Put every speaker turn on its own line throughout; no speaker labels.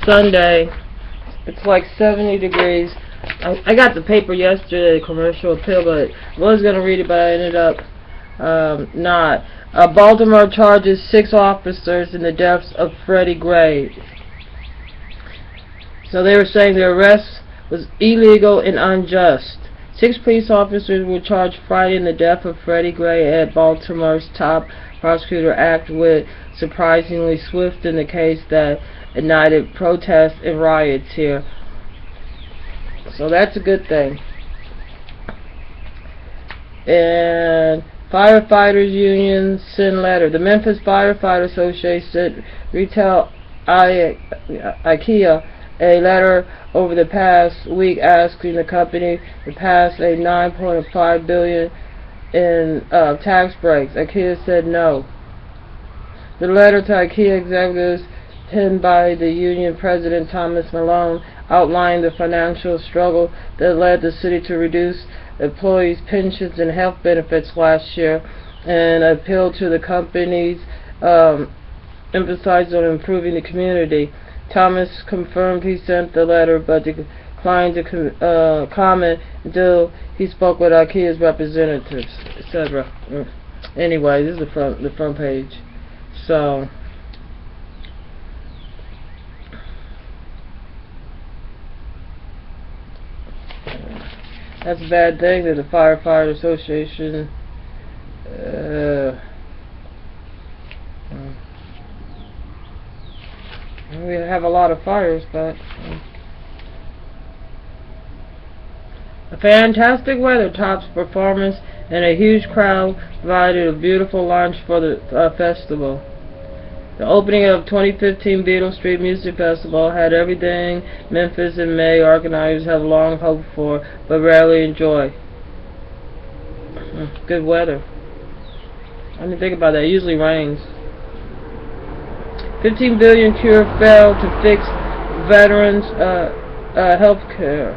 Sunday. It's like 70 degrees. I got the paper yesterday, Commercial Appeal, but I was going to read it, but I ended up not. Baltimore charges 6 officers in the deaths of Freddie Gray. So they were saying the arrest was illegal and unjust. 6 police officers were charged Friday in the death of Freddie Gray at Baltimore's top prosecutor act with surprisingly swift in the case that ignited protests and riots here. So that's a good thing. And firefighters union send letter. The Memphis Firefighter Association sent retail IKEA a letter over the past week asking the company to pass a $9.5 billion in tax breaks. IKEA said no. The letter to IKEA executives, penned by the union president Thomas Malone, outlined the financial struggle that led the city to reduce employees' pensions and health benefits last year, and appealed to the companies emphasized on improving the community. Thomas confirmed he sent the letter, but declined to comment until he spoke with IKEA's representatives, etc. Anyway, this is the front page. So that's a bad thing that the Firefighter Association we have a lot of fires, but a fantastic weather tops performance, and a huge crowd provided a beautiful launch for the festival. The opening of 2015 Beetle Street Music Festival had everything Memphis and May organizers have long hoped for, but rarely enjoy. Good weather. I didn't think about that. It usually rains. 15 billion cure failed to fix veterans' health care.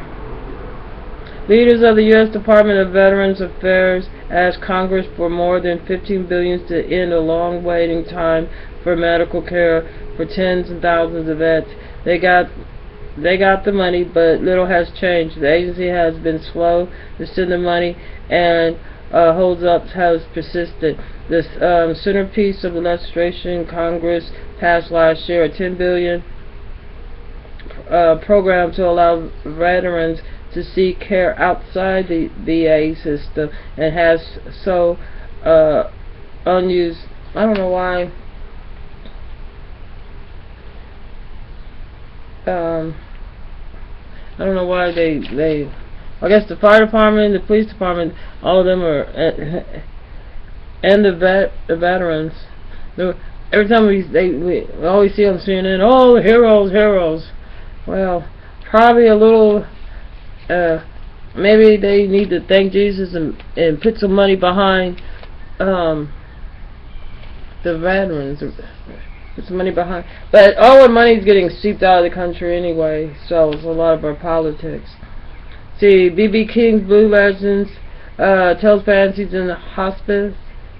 Leaders of the U.S. Department of Veterans Affairs asked Congress for more than $15 billion to end a long waiting time for medical care for tens and thousands of vets. They got the money, but little has changed. The agency has been slow to send the money, and holdups has persisted. This centerpiece of the legislation Congress passed last year, a $10 billion program to allow veterans to seek care outside the VA system, and has so unused. I don't know why. I don't know why they. I guess the fire department, the police department, all of them are, and the veterans. Every time we always see on CNN, oh, heroes. Well, probably a little. Maybe they need to thank Jesus and put some money behind the veterans. Put some money behind, but all our money is getting seeped out of the country anyway. So it's a lot of our politics. See, B.B. King's Blue Legends tells fantasies in the hospice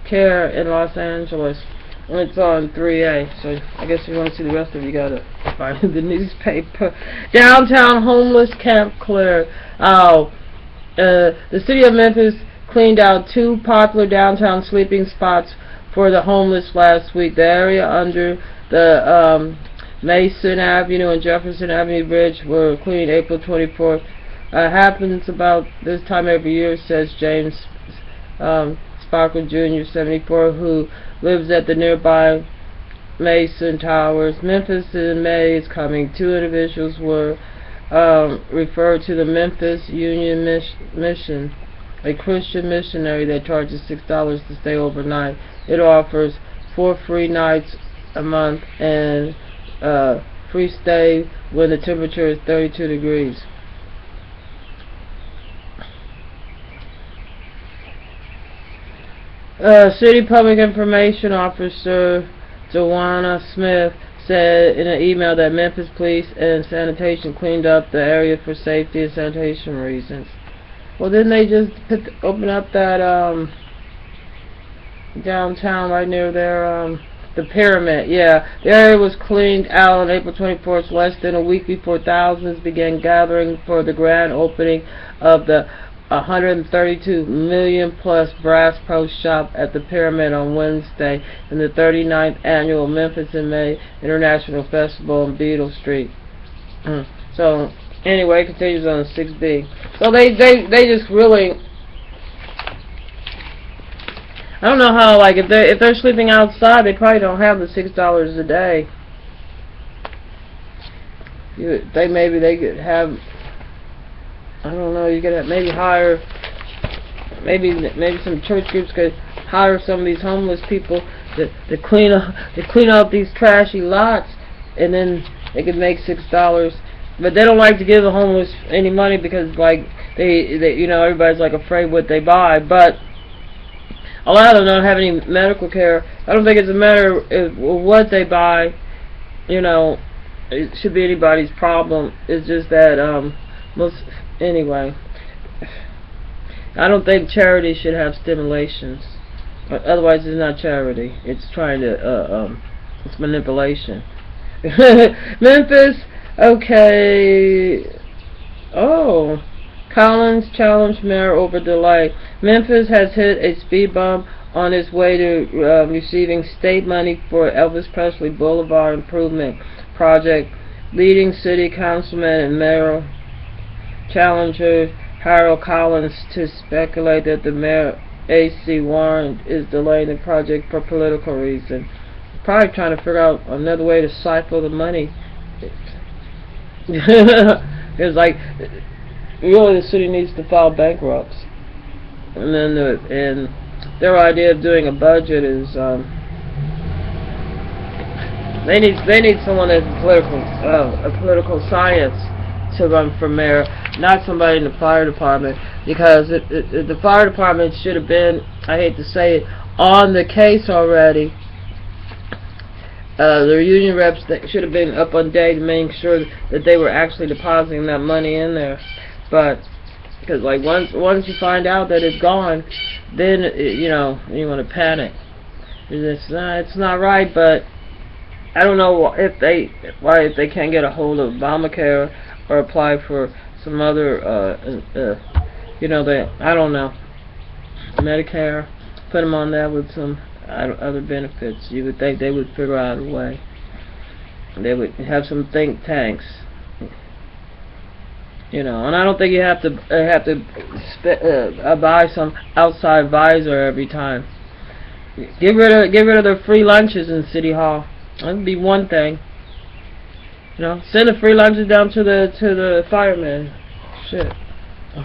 care in Los Angeles. It's on 3A, so I guess if you want to see the rest of it, you gotta find the newspaper. Downtown homeless camp clear. The city of Memphis cleaned out 2 popular downtown sleeping spots for the homeless last week. The area under the Mason Avenue and Jefferson Avenue Bridge were cleaned April 24th. Happens about this time every year, says James Sparkle Jr., 74, who lives at the nearby Mason Towers. Memphis in May is coming. 2 individuals were referred to the Memphis Union Mission, a Christian missionary that charges $6 to stay overnight. It offers 4 free nights a month and free stay when the temperature is 32 degrees. City Public Information Officer Joanna Smith said in an email that Memphis Police and Sanitation cleaned up the area for safety and sanitation reasons. Well, didn't they just open up that downtown right near their The pyramid, yeah. The area was cleaned out on April 24th, less than a week before thousands began gathering for the grand opening of the 132 million plus Bass Pro Shop at the Pyramid on Wednesday in the 39th annual Memphis in May International Festival on Beadle Street. So anyway, it continues on 6B. So they just really, I don't know how, like, if they're sleeping outside, they probably don't have the $6 a day. Maybe they could have, I don't know, you could maybe hire, maybe some church groups could hire some of these homeless people to clean up these trashy lots, and then they could make $6. But they don't like to give the homeless any money because, like, they you know, everybody's like afraid what they buy. But a lot of them don't have any medical care. I don't think it's a matter of what they buy. You know, it should be anybody's problem. It's just that anyway, I don't think charity should have stimulations. Otherwise, it's not charity. It's trying to it's manipulation. Memphis, okay. Oh, Collins challenged mayor over delay. Memphis has hit a speed bump on its way to receiving state money for Elvis Presley Boulevard Improvement Project. Leading city councilman and mayoral challenger Harold Collins to speculate that the mayor A.C. Warren is delaying the project for political reasons. Probably trying to figure out another way to siphon the money. It's like, really, the city needs to file bankrupts, and then and their idea of doing a budget is they need someone that's political science to run for mayor, not somebody in the fire department, because the fire department should have been, I hate to say it, on the case already. Their union reps that should have been up on day to make sure that they were actually depositing that money in there. But because, like, once you find out that it's gone, then you know, you want to panic. It's not right. But I don't know if they can't get a hold of Obamacare or apply for some other you know, I don't know, Medicare, put them on that with some other benefits. You would think they would figure out a way. They would have some think tanks, you know. And I don't think you have to buy some outside advisor every time. Get rid of the free lunches in City Hall. That would be one thing. You know, send the free lunches down to the firemen. Shit.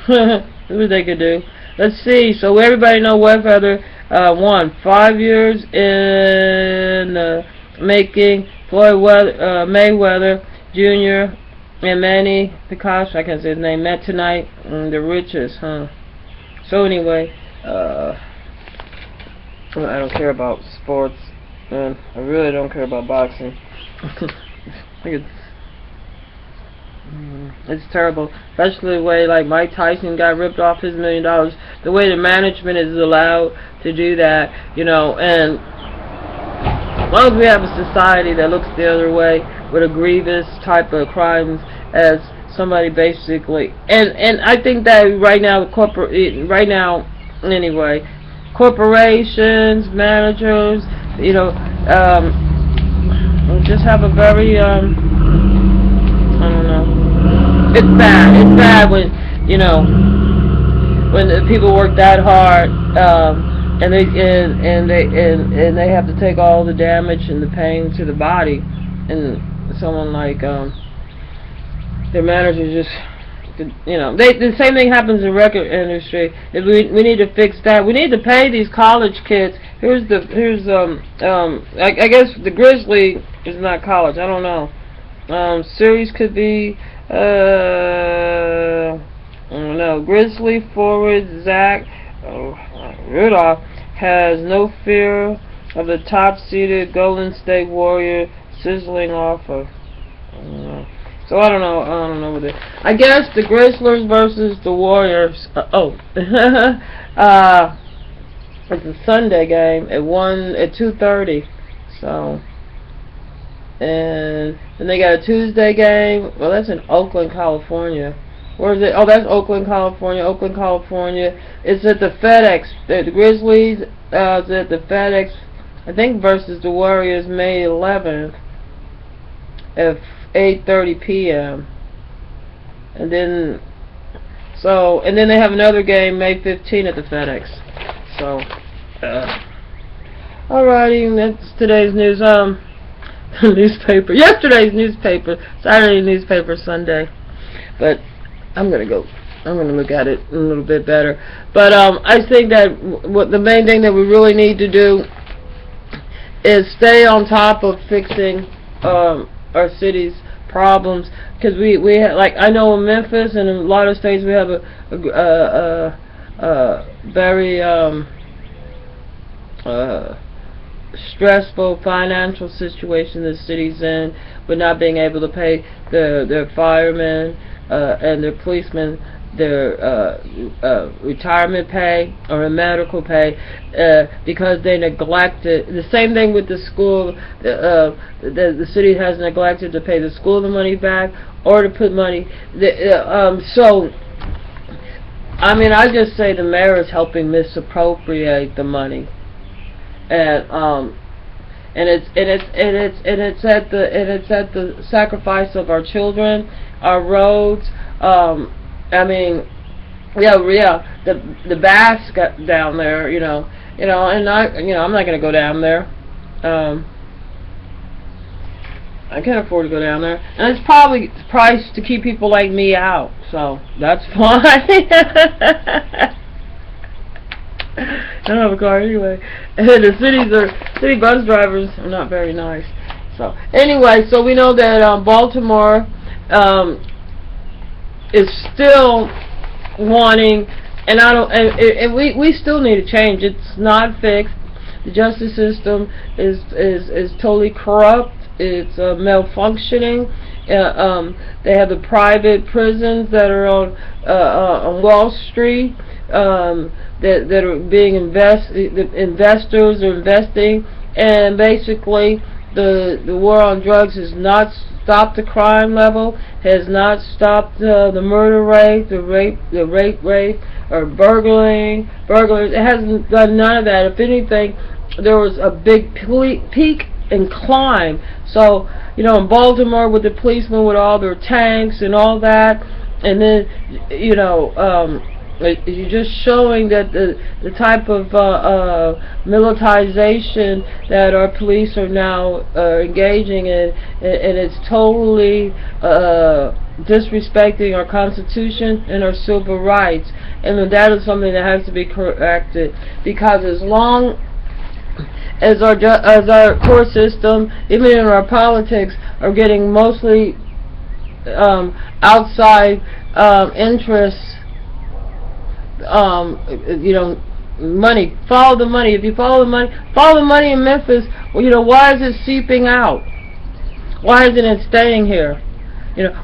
That's what they could do. Let's see. So everybody know weather. 5 years in making. Floyd Mayweather Jr. and Manny Pacquiao, I can't say his name, met tonight. The richest, huh? So anyway, I don't care about sports, and I really don't care about boxing. I think it's terrible, especially the way, like, Mike Tyson got ripped off his $1 million. The way the management is allowed to do that, you know. And as long as we have a society that looks the other way with a grievous type of crimes, as somebody basically, and I think that right now anyway, corporations, managers, you know, just have a very I don't know. It's bad. It's bad when, you know, when the people work that hard, and they have to take all the damage and the pain to the body, and someone like their manager just, you know, the same thing happens in the record industry. We need to fix that. We need to pay these college kids. I guess the Grizzly is not college. I don't know. Series could be. I don't know. Grizzly forward Zach Rudolph has no fear of the top-seeded Golden State Warrior sizzling offer. So I don't know what it. I guess the Grizzlies versus the Warriors. It's a Sunday game at 2:30. So, and then they got a Tuesday game. Well, that's in Oakland, California. Where is it? Oh, that's Oakland, California. Oakland, California. It's at the FedEx. The Grizzlies is at the FedEx, I think, versus the Warriors May 11th at 8:30 p.m. And then they have another game May 15th at the FedEx. So, alrighty, that's today's news. Newspaper. Yesterday's newspaper. Saturday newspaper. Sunday. But I'm gonna look at it a little bit better. But I think that what the main thing that we really need to do is stay on top of fixing our city's problems, because we have, like, I know in Memphis and in a lot of states we have a very stressful financial situation the city's in, with not being able to pay their firemen and their policemen their retirement pay or their medical pay, because they neglected. The same thing with the school. The city has neglected to pay the school the money back, or to put money. So, I mean, I just say the mayor is helping misappropriate the money, and it's at the sacrifice of our children, our roads. I mean, the baths got down there, and I'm not gonna go down there. I can't afford to go down there, and it's probably priced to keep people like me out, so that's fine. I don't have a car anyway. And the city bus drivers are not very nice. So anyway, so we know that Baltimore is still wanting, and we still need to change. It's not fixed. The justice system is totally corrupt. It's malfunctioning. They have the private prisons that are on Wall Street, that are being investors are investing, and basically the war on drugs has not stopped the crime level, has not stopped the murder rate, the rape, or burglars. It hasn't done none of that. If anything, there was a big peak in crime. So, in Baltimore with the policemen with all their tanks and all that, and then, you're just showing that the type of militarization that our police are now engaging in, and it's totally disrespecting our Constitution and our civil rights, and that is something that has to be corrected, because as long as our court system, even in our politics, are getting mostly outside interests, money. Follow the money. If you follow the money in Memphis. Well, why is it seeping out? Why isn't it staying here?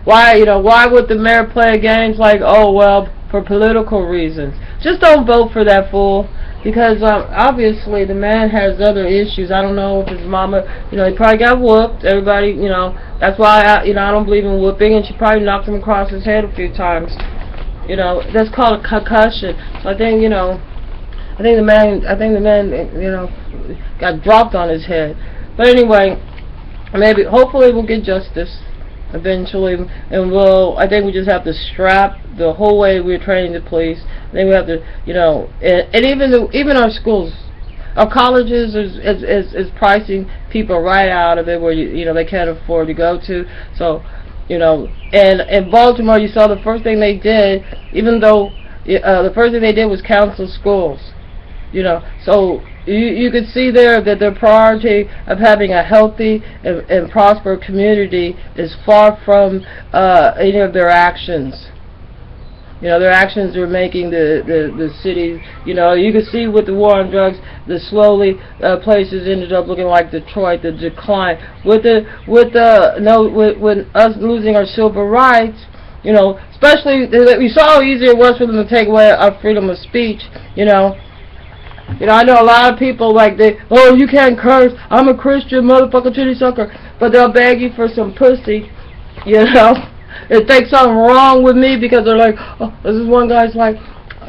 Why would the mayor play games like, oh well, for political reasons? Just don't vote for that fool, because obviously the man has other issues. I don't know if his mama, he probably got whooped. Everybody, that's why I don't believe in whooping, and she probably knocked him across his head a few times. That's called a concussion. So I think the man, got dropped on his head. But anyway, hopefully we'll get justice eventually, and I think we just have to strap the whole way we're training the police. Then we have to, and even our schools, our colleges is pricing people right out of it, where they can't afford to go to. So, and in Baltimore, you saw the first thing they did, even though the first thing they did was cancel schools. So you could see there that their priority of having a healthy and prosperous community is far from any of their actions. Their actions are making the city, you can see with the war on drugs, the slowly places ended up looking like Detroit, the decline. With us losing our civil rights, especially, we saw how easy it was for them to take away our freedom of speech, You know, I know a lot of people like oh, you can't curse. I'm a Christian, motherfucker, titty sucker. But they'll beg you for some pussy, you know. They think something wrong with me because they're like, oh, this is one guy's like,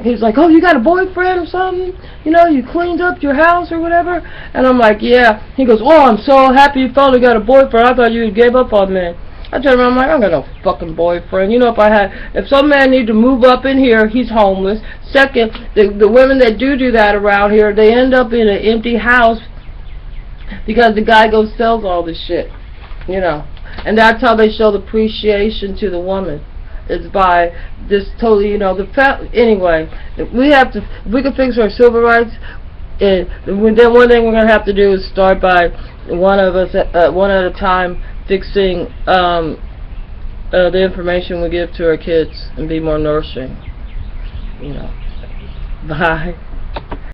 he's like, oh, you got a boyfriend or something? You know, you cleaned up your house or whatever? And I'm like, yeah. He goes, oh, I'm so happy you finally got a boyfriend. I thought you gave up on me. I tell him, I'm like, I don't got no fucking boyfriend. You know, if some man need to move up in here, he's homeless. Second, the women that do that around here, they end up in an empty house because the guy goes sells all this shit. You know, and that's how they show the appreciation to the woman. It's by this totally, you know, anyway, if we can fix our civil rights, and then one thing we're going to have to do is start by one of us, one at a time, fixing the information we give to our kids and be more nourishing, you know. Bye.